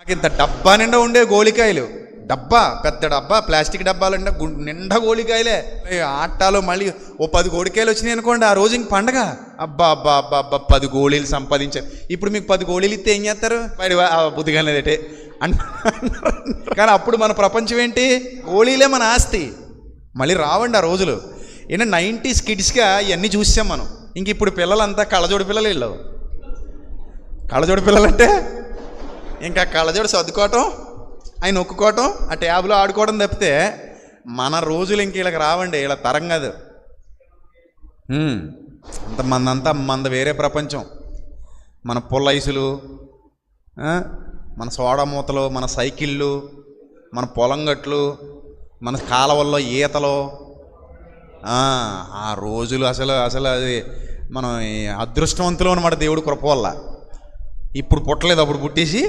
నాకు ఇంత డబ్బా నిండా ఉండే గోళికాయలు, డబ్బా పెద్ద డబ్బా, ప్లాస్టిక్ డబ్బాలు నిండా గోళికాయలే. ఆటాలో మళ్ళీ ఓ 10 గోళికాయలు వచ్చినాయి అనుకోండి, ఆ రోజు ఇంక పండగ. అబ్బా అబ్బా అబ్బా అబ్బా 10 గోళీలు సంపాదించారు. ఇప్పుడు మీకు 10 గోళీలు ఇస్తే ఏం చేస్తారు? వాడి బుద్ధిగా లేదటే కానీ అప్పుడు మన ప్రపంచం ఏంటి? గోళీలే మన ఆస్తి. మళ్ళీ రావండి ఆ రోజులు. ఏనా 90s కిడ్స్గా ఇవన్నీ చూసాం మనం. ఇంక ఇప్పుడు పిల్లలంతా కళ్ళజోడు పిల్లలు వెళ్ళవు. కళ్ళజోడు పిల్లలంటే ఇంకా కళ్ళజోడు సర్దుకోవటం, ఆయన నొక్కుకోవటం, ఆ ట్యాబ్లో ఆడుకోవడం తప్పితే మన రోజులు ఇంక వీళ్ళకి రావండి. వీళ్ళ తరం కాదు. అంతా మంద వేరే ప్రపంచం. మన పుల్లైసులు, మన సోడా మూతలు, మన సైకిళ్ళు, మన పొలం గట్లు, మన కాలవల్లో ఈతలు. ఆ రోజులు అసలు అది మనం అదృష్టవంతులు అన్నమాట దేవుడు కృప వల్ల. ఇప్పుడు పుట్టలేదు, అప్పుడు పుట్టేసి